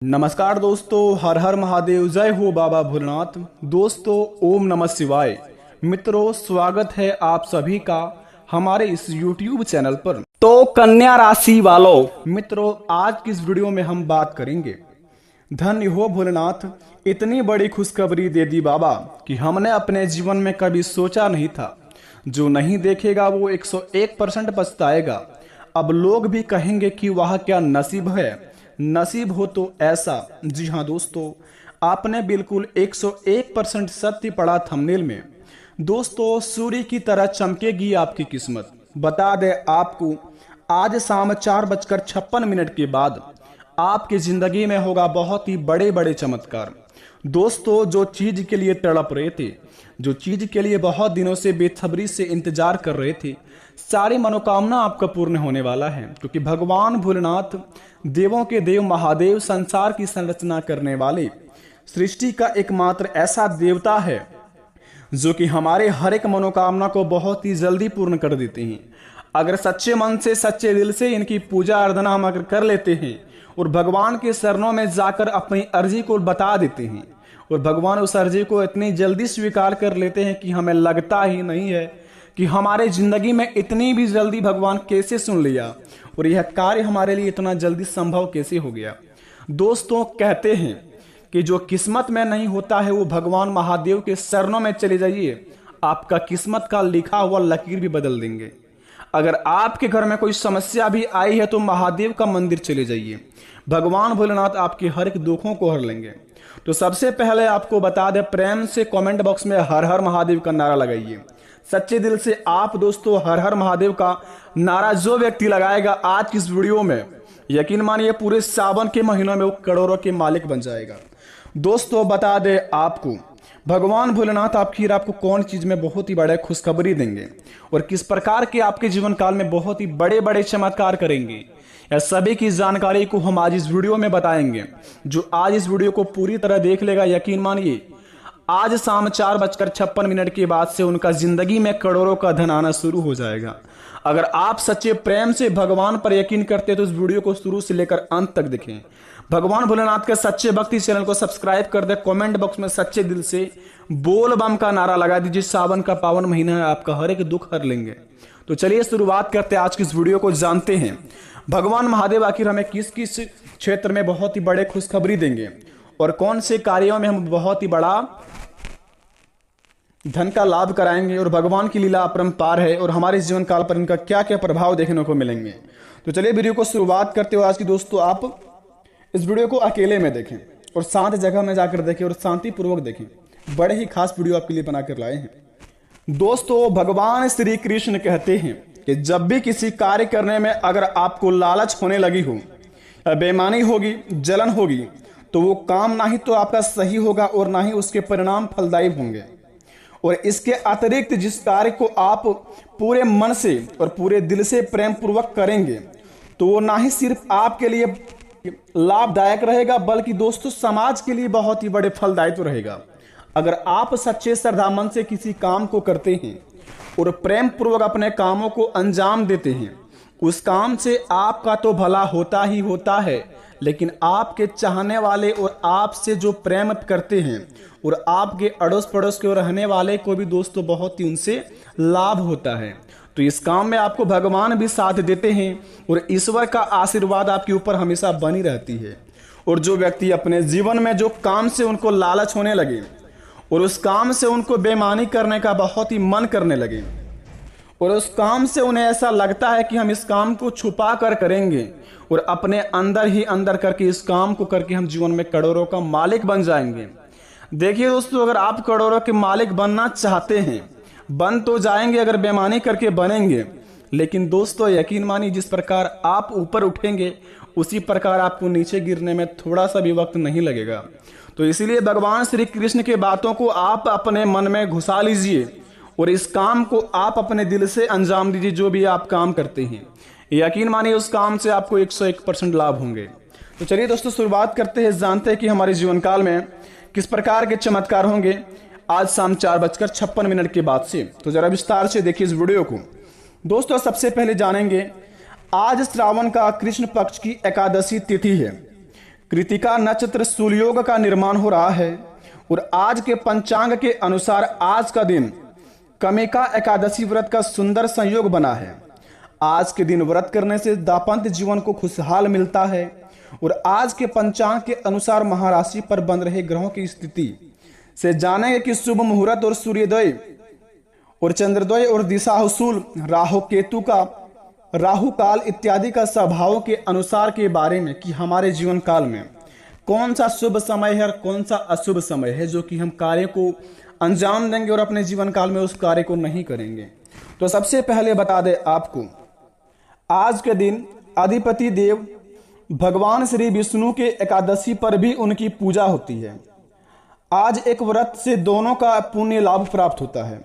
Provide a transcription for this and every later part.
नमस्कार दोस्तों, हर हर महादेव, जय हो बाबा भोलेनाथ। दोस्तों, ओम नमः शिवाय। मित्रों, स्वागत है आप सभी का हमारे इस YouTube चैनल पर। तो कन्या राशि वालों, मित्रों, आज की इस वीडियो में हम बात करेंगे। धन्य हो भोलेनाथ, इतनी बड़ी खुशखबरी दे दी बाबा कि हमने अपने जीवन में कभी सोचा नहीं था। जो नहीं देखेगा वो 101% पछताएगा। अब लोग भी कहेंगे कि वह क्या नसीब है, नसीब हो तो ऐसा। जी हाँ दोस्तों, आपने बिल्कुल 101% सत्य पढ़ा थंबनेल में। दोस्तों, सूर्य की तरह चमकेगी आपकी किस्मत। बता दें आपको, आज शाम 4:56 के बाद आपकी जिंदगी में होगा बहुत ही बड़े बड़े चमत्कार। दोस्तों, जो चीज के लिए तड़प रहे थे, जो चीज के लिए बहुत दिनों से बेसब्री से इंतजार कर रहे थे, सारी मनोकामना आपका पूर्ण होने वाला है। क्योंकि भगवान भोलेनाथ, देवों के देव महादेव, संसार की संरचना करने वाले, सृष्टि का एकमात्र ऐसा देवता है जो कि हमारे हर एक मनोकामना को बहुत ही जल्दी पूर्ण कर देते हैं। अगर सच्चे मन से, सच्चे दिल से इनकी पूजा आराधना हम अगर कर लेते हैं और भगवान के चरणों में जाकर अपनी अर्जी को बता देते हैं और भगवान उस अर्जी को इतनी जल्दी स्वीकार कर लेते हैं कि हमें लगता ही नहीं है कि हमारे जिंदगी में इतनी भी जल्दी भगवान कैसे सुन लिया और यह कार्य हमारे लिए इतना जल्दी संभव कैसे हो गया। दोस्तों, कहते हैं कि जो किस्मत में नहीं होता है वो भगवान महादेव के चरणों में चले जाइए, आपका किस्मत का लिखा हुआ लकीर भी बदल देंगे। अगर आपके घर में कोई समस्या भी आई है तो महादेव का मंदिर चले जाइए, भगवान भोलेनाथ आपके हर एक दुखों को हर लेंगे। तो सबसे पहले आपको बता दें, प्रेम से कमेंट बॉक्स में हर हर महादेव का नारा लगाइए। सच्चे दिल से आप दोस्तों हर हर महादेव का नारा जो व्यक्ति लगाएगा आज की इस वीडियो में, यकीन मानिए पूरे सावन के महीनों में वो करोड़ों के मालिक बन जाएगा। दोस्तों, बता दे आपको, भगवान भोलेनाथ आपको कौन चीज में बहुत ही बड़े खुशखबरी देंगे और किस प्रकार के आपके जीवन काल में बहुत ही बड़े बड़े चमत्कार करेंगे, यह सभी की जानकारी को हम आज इस वीडियो में बताएंगे। जो आज इस वीडियो को पूरी तरह देख लेगा, यकीन मानिए आज शाम 4:56 के बाद से उनका जिंदगी में करोड़ों का धन आना शुरू हो जाएगा। अगर आप सच्चे प्रेम से भगवान पर यकीन करते हैं तो इस वीडियो को शुरू से लेकर अंत तक देखें। भगवान भोलेनाथ के सच्चे भक्ति चैनल को सब्सक्राइब कर दे। कमेंट बॉक्स में सच्चे दिल से बोल बम का नारा लगा दीजिए। सावन का पावन महीना है, आपका हर एक दुख हर लेंगे। तो चलिए शुरुआत करते हैं आज की इस वीडियो को, जानते हैं भगवान महादेव आखिर हमें किस किस क्षेत्र में बहुत ही बड़े खुशखबरी देंगे और कौन से कार्यों में हम बहुत ही बड़ा धन का लाभ कराएंगे और भगवान की लीला अपरंपार है और हमारे जीवन काल पर इनका क्या क्या प्रभाव देखने को मिलेंगे। तो चलिए वीडियो को शुरुआत करते हुए आज की दोस्तों, आप इस वीडियो को अकेले में देखें और शांत जगह में जाकर देखें और शांति पूर्वक देखें। बड़े ही खास वीडियो आपके लिए बनाकर लाए हैं। दोस्तों, भगवान श्री कृष्ण कहते हैं कि जब भी किसी कार्य करने में अगर आपको लालच होने लगी हो, बेईमानी होगी, जलन होगी, तो वो काम ना ही तो आपका सही होगा और ना ही उसके परिणाम फलदायी होंगे। और इसके अतिरिक्त जिस कार्य को आप पूरे मन से और पूरे दिल से प्रेम पूर्वक करेंगे तो वो ना ही सिर्फ आपके लिए लाभदायक रहेगा बल्कि दोस्तों समाज के लिए बहुत ही बड़े फलदायित्व रहेगा। अगर आप सच्चे श्रद्धा मन से किसी काम को करते हैं और प्रेम पूर्वक अपने कामों को अंजाम देते हैं, उस काम से आपका तो भला होता ही होता है, लेकिन आपके चाहने वाले और आपसे जो प्रेम करते हैं और आपके अड़ोस पड़ोस के रहने वाले को भी दोस्तों बहुत ही उनसे लाभ होता है। तो इस काम में आपको भगवान भी साथ देते हैं और ईश्वर का आशीर्वाद आपके ऊपर हमेशा बनी रहती है। और जो व्यक्ति अपने जीवन में जो काम से उनको लालच होने लगे और उस काम से उनको बेईमानी करने का बहुत ही मन करने लगे और उस काम से उन्हें ऐसा लगता है कि हम इस काम को छुपा कर करेंगे और अपने अंदर ही अंदर करके इस काम को करके हम जीवन में करोड़ों का मालिक बन जाएंगे। देखिए दोस्तों, अगर आप करोड़ों के मालिक बनना चाहते हैं, बन तो जाएंगे अगर बेईमानी करके बनेंगे, लेकिन दोस्तों यकीन मानिए जिस प्रकार आप ऊपर उठेंगे उसी प्रकार आपको नीचे गिरने में थोड़ा सा भी वक्त नहीं लगेगा। तो इसीलिए भगवान श्री कृष्ण के बातों को आप अपने मन में घुसा लीजिए और इस काम को आप अपने दिल से अंजाम दीजिए। जो भी आप काम करते हैं, यकीन मानिए उस काम से आपको 101% लाभ होंगे। तो चलिए दोस्तों शुरुआत करते हैं, जानते हैं कि हमारे जीवन काल में किस प्रकार के चमत्कार होंगे आज शाम 4:56 के बाद से। तो जरा विस्तार से देखिए इस वीडियो को। दोस्तों, सबसे पहले जानेंगे आज श्रावण का कृष्ण पक्ष की एकादशी तिथि है। कृतिका नक्षत्र सूर्योग का निर्माण हो रहा है और आज के पंचांग के अनुसार आज का दिन कमिका एकादशी व्रत का सुंदर संयोग बना है। आज के दिन व्रत करने से दाम्पत्य जीवन को खुशहाल मिलता है और आज के पंचांग के अनुसार महाराशि पर बन रहे ग्रहों की स्थिति से जानेंगे कि शुभ मुहूर्त और सूर्योदय और चंद्रोदय और दिशाहुसूल राहु काल इत्यादि का स्वभाव के अनुसार के बारे में कि हमारे जीवन काल में कौन सा शुभ समय है और कौन सा अशुभ समय है जो कि हम कार्य को अंजाम देंगे और अपने जीवन काल में उस कार्य को नहीं करेंगे। तो सबसे पहले बता दें आपको, आज के दिन अधिपति देव भगवान श्री विष्णु के एकादशी पर भी उनकी पूजा होती है। आज एक व्रत से दोनों का पुण्य लाभ प्राप्त होता है।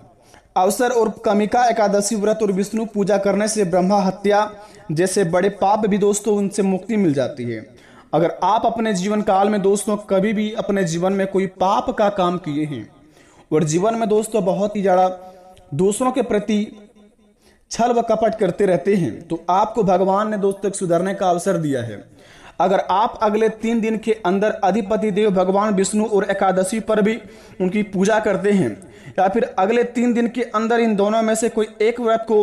अवसर और कमिका एकादशी व्रत और विष्णु पूजा करने से ब्रह्मा हत्या जैसे बड़े पाप भी दोस्तों उनसे मुक्ति मिल जाती है। अगर आप अपने जीवन काल में दोस्तों कभी भी अपने जीवन में कोई पाप का काम किए हैं और जीवन में दोस्तों बहुत ही ज़्यादा दूसरों के प्रति छल व कपट करते रहते हैं तो आपको भगवान ने दोस्तों सुधरने का अवसर दिया है। अगर आप अगले 3 दिन के अंदर अधिपति देव भगवान विष्णु और एकादशी पर भी उनकी पूजा करते हैं या फिर अगले 3 दिन के अंदर इन दोनों में से कोई एक व्रत को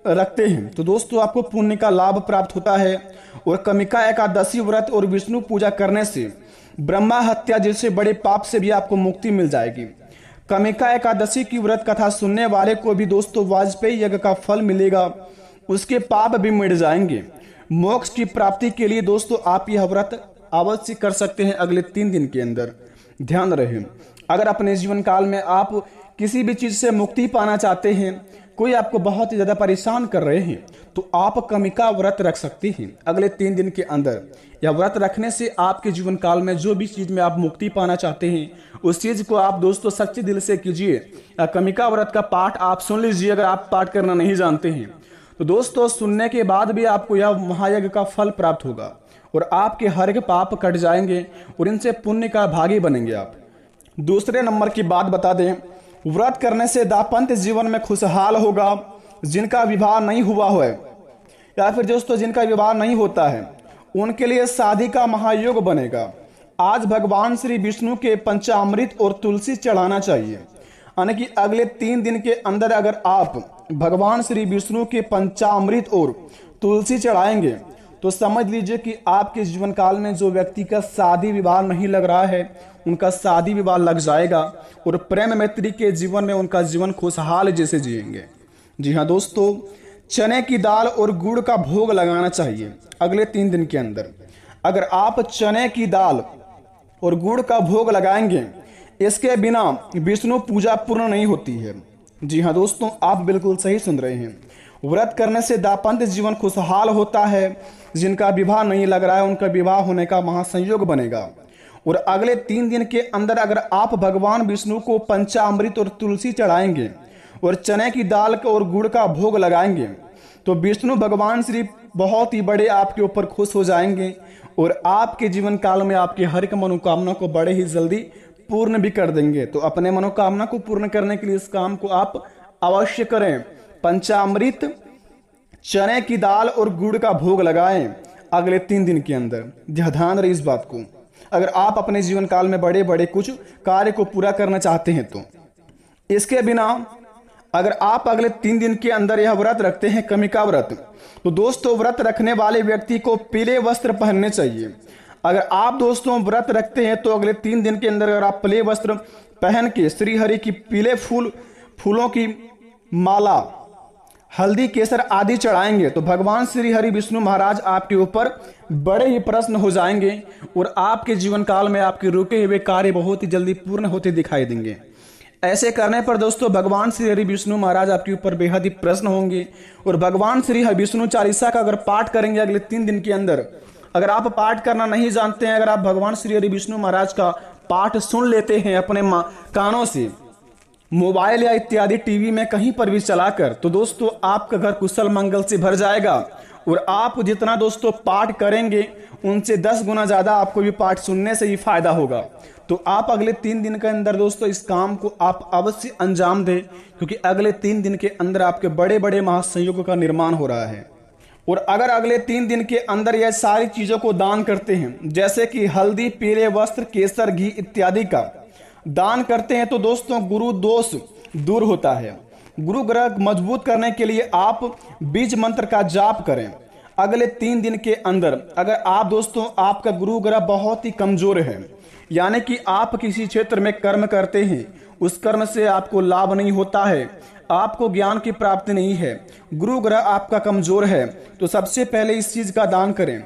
रखते हैं तो दोस्तों आपको पुण्य का लाभ प्राप्त होता है। और कमिका एकादशी व्रत और विष्णु पूजा करने से ब्रह्मा हत्या जैसे बड़े पाप से भी आपको मुक्ति मिल जाएगी। कमिका एकादशी की व्रत कथा सुनने वाले को भी दोस्तों वाजपेयी यज्ञ का फल मिलेगा, उसके पाप भी मिट जाएंगे। मोक्ष की प्राप्ति के लिए दोस्तों आप यह व्रत अवश्य कर सकते हैं अगले 3 दिन के अंदर। ध्यान रहे, अगर अपने जीवन काल में आप किसी भी चीज से मुक्ति पाना चाहते हैं, कोई आपको बहुत ही ज्यादा परेशान कर रहे हैं तो आप कमिका व्रत रख सकते हैं अगले 3 दिन के अंदर। यह व्रत रखने से आपके जीवन काल में जो भी चीज में आप मुक्ति पाना चाहते हैं उस चीज को आप दोस्तों सच्चे दिल से कीजिए। कमिका व्रत का पाठ आप सुन लीजिए अगर आप पाठ करना नहीं जानते हैं तो दोस्तों सुनने के बाद भी आपको यह महायज्ञ का फल प्राप्त होगा और आपके हर एक पाप कट जाएंगे और इनसे पुण्य का भागी बनेंगे आप। दूसरे नंबर की बात बता दें, व्रत करने से दाम्पत्य जीवन में खुशहाल होगा। जिनका विवाह नहीं हुआ है या फिर दोस्तों जिनका विवाह नहीं होता है उनके लिए शादी का महायोग बनेगा। आज भगवान श्री विष्णु के पंचामृत और तुलसी चढ़ाना चाहिए, यानी कि अगले 3 दिन के अंदर अगर आप भगवान श्री विष्णु के पंचामृत और तुलसी चढ़ाएंगे तो समझ लीजिए कि आपके जीवन काल में जो व्यक्ति का शादी विवाह नहीं लग रहा है उनका शादी विवाह लग जाएगा और प्रेम मैत्री के जीवन में उनका जीवन खुशहाल जैसे जिएंगे। जी हाँ दोस्तों, चने की दाल और गुड़ का भोग लगाना चाहिए अगले 3 दिन के अंदर। अगर आप चने की दाल और गुड़ का भोग लगाएंगे इसके बिना विष्णु पूजा पूर्ण नहीं होती है। जी हाँ दोस्तों, आप बिल्कुल सही सुन रहे हैं। व्रत करने से दाम्पत्य जीवन खुशहाल होता है। जिनका विवाह नहीं लग रहा है उनका विवाह होने का महासंयोग बनेगा। और अगले 3 दिन के अंदर अगर आप भगवान विष्णु को पंचामृत और तुलसी चढ़ाएंगे और चने की दाल और गुड़ का भोग लगाएंगे तो विष्णु भगवान श्री बहुत ही बड़े आपके ऊपर खुश हो जाएंगे और आपके जीवन काल में आपकी हर एक मनोकामना को बड़े ही जल्दी पूर्ण भी कर देंगे। तो अपने मनोकामना को पूर्ण करने के लिए इस काम को आप अवश्य करें। पंचामृत, चने की दाल और गुड़ का भोग लगाएं अगले 3 दिन के अंदर। ध्यान रहे इस बात को। अगर आप अपने जीवन काल में बड़े बड़े कुछ कार्य को पूरा करना चाहते हैं तो इसके बिना अगर आप अगले 3 दिन के अंदर यह व्रत रखते हैं कमिका व्रत तो दोस्तों व्रत रखने वाले व्यक्ति को पीले वस्त्र पहनने चाहिए। अगर आप दोस्तों व्रत रखते हैं तो अगले 3 दिन के अंदर अगर आप पीले वस्त्र पहन के श्री हरि की पीले फूलों की माला, हल्दी, केसर आदि चढ़ाएंगे तो भगवान श्री हरि विष्णु महाराज आपके ऊपर बड़े ही प्रसन्न हो जाएंगे और आपके जीवन काल में आपके रुके हुए कार्य बहुत ही जल्दी पूर्ण होते दिखाई देंगे। ऐसे करने पर दोस्तों भगवान श्री हरि विष्णु महाराज आपके ऊपर बेहद ही प्रसन्न होंगे और भगवान श्री हरि विष्णु चालीसा का अगर पाठ करेंगे अगले 3 दिन के अंदर, अगर आप पाठ करना नहीं जानते हैं, अगर आप भगवान श्री हरि विष्णु महाराज का पाठ सुन लेते हैं अपने कानों से, मोबाइल या इत्यादि टीवी में कहीं पर भी चलाकर, तो दोस्तों आपका घर कुशल मंगल से भर जाएगा और आप जितना दोस्तों पाठ करेंगे उनसे 10 गुना ज्यादा आपको भी पाठ सुनने से ही फायदा होगा। तो आप अगले 3 दिन के अंदर दोस्तों इस काम को आप अवश्य अंजाम दें क्योंकि अगले 3 दिन के अंदर आपके बड़े बड़े महासंयोगों का निर्माण हो रहा है और अगर अगले 3 दिन के अंदर यह सारी चीजों को दान करते हैं, जैसे कि हल्दी, पीले वस्त्र, केसर, घी इत्यादि का दान करते हैं, तो दोस्तों गुरु दोष दूर होता है। गुरु ग्रह मजबूत करने के लिए आप बीज मंत्र का जाप करें। अगले 3 दिन के अंदर अगर आप दोस्तों आपका गुरु ग्रह बहुत ही कमजोर है, यानी कि आप किसी क्षेत्र में कर्म करते हैं, उस कर्म से आपको लाभ नहीं होता है, आपको ज्ञान की प्राप्ति नहीं है, गुरु ग्रह आपका कमजोर है, तो सबसे पहले इस चीज का दान करें।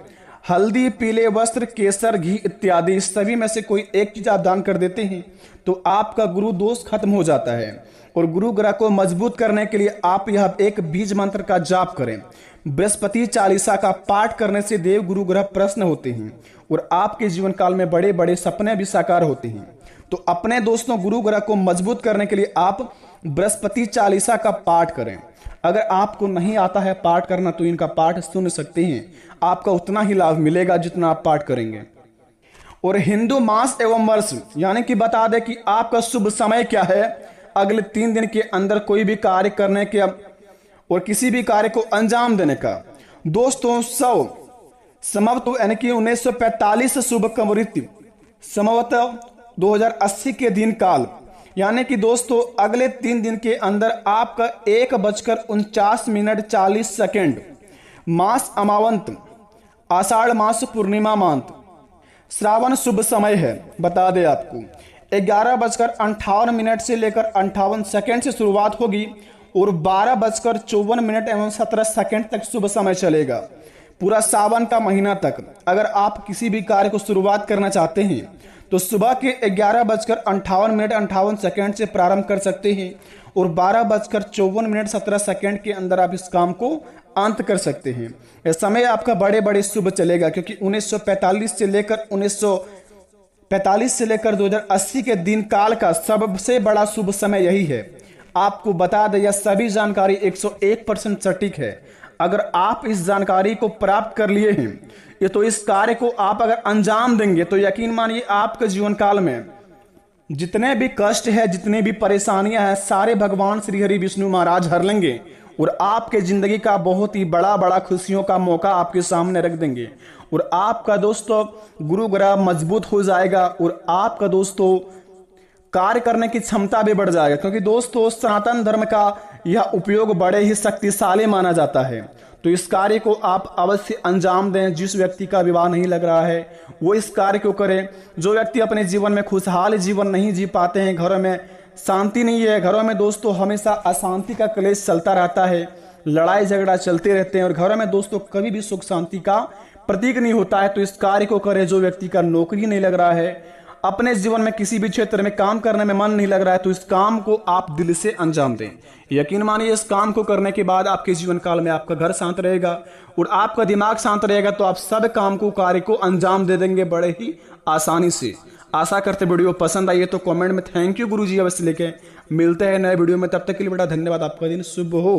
हल्दी, पीले वस्त्र, केसर, घी इत्यादि सभी में से कोई एक चीज आप दान कर देते हैं तो आपका गुरु दोष खत्म हो जाता है। और गुरु ग्रह को मजबूत करने के लिए आप यह एक बीज मंत्र का जाप करें। बृहस्पति चालीसा का पाठ करने से देव गुरु ग्रह प्रसन्न होते हैं और आपके जीवन काल में बड़े बड़े सपने भी साकार होते हैं। तो अपने दोस्तों गुरु ग्रह को मजबूत करने के लिए आप बृहस्पति चालीसा का पाठ करें। अगर आपको नहीं आता है पाठ करना तो इनका पाठ सुन सकते हैं, आपका उतना ही लाभ मिलेगा जितना आप पाठ करेंगे। और हिंदू मास एवं वर्ष यानी कि बता दें कि आपका शुभ समय क्या है अगले 3 दिन के अंदर कोई भी कार्य करने के और किसी भी कार्य को अंजाम देने का। दोस्तों संभवतः यानी कि 1945 शुभ कमृति संभवतः 2080 के दिन काल, यानी कि दोस्तों अगले 3 दिन के अंदर आपका 1:49:40 मास अमावंत, आषाढ़ मास पूर्णिमा मांत, श्रावण शुभ समय है। बता दें आपको 11:58 से लेकर 58 से शुरुआत होगी और 12:54 तक शुभ समय चलेगा, पूरा सावन का महीना तक। अगर आप किसी भी कार्य को शुरुआत करना चाहते हैं तो सुबह के 11:58 से प्रारंभ कर सकते हैं और 12:54 के अंदर आप इस काम को अंत कर सकते हैं। यह समय आपका बड़े बड़े शुभ चलेगा, क्योंकि 1945 से लेकर 2080 के दिन काल का सबसे बड़ा शुभ समय यही है। आपको बता दें यह सभी जानकारी 101% सटीक है। अगर आप इस जानकारी को प्राप्त कर लिए हैं ये तो इस कार्य को आप अगर अंजाम देंगे तो यकीन मानिए आपके जीवन काल में जितने भी कष्ट है, जितनी भी परेशानियां हैं, सारे भगवान श्री हरि विष्णु महाराज हर लेंगे और आपके जिंदगी का बहुत ही बड़ा खुशियों का मौका आपके सामने रख देंगे। और आपका दोस्तों गुरु ग्रह मजबूत हो जाएगा और आपका दोस्तों कार्य करने की क्षमता भी बढ़ जाएगा, क्योंकि दोस्तों सनातन धर्म का यह उपयोग बड़े ही शक्तिशाली माना जाता है। तो इस कार्य को आप अवश्य अंजाम दें। जिस व्यक्ति का विवाह नहीं लग रहा है वो इस कार्य को करें। जो व्यक्ति अपने जीवन में खुशहाल जीवन नहीं जी पाते हैं, घरों में शांति नहीं है, घरों में दोस्तों हमेशा अशांति का क्लेश चलता रहता है, लड़ाई झगड़ा चलते रहते हैं और घरों में दोस्तों कभी भी सुख शांति का प्रतीक नहीं होता है, तो इस कार्य को करें। जो व्यक्ति का नौकरी नहीं लग रहा है, अपने जीवन में किसी भी क्षेत्र में काम करने में मन नहीं लग रहा है, तो इस काम को आप दिल से अंजाम दें। यकीन मानिए इस काम को करने के बाद आपके जीवन काल में आपका घर शांत रहेगा और आपका दिमाग शांत रहेगा, तो आप सब काम को कार्य को अंजाम दे देंगे बड़े ही आसानी से। आशा करते वीडियो पसंद आई है तो कमेंट में थैंक यू गुरुजी अवश्य लिखें। मिलते हैं नए वीडियो में, तब तक के लिए बड़ा धन्यवाद। आपका दिन शुभ हो।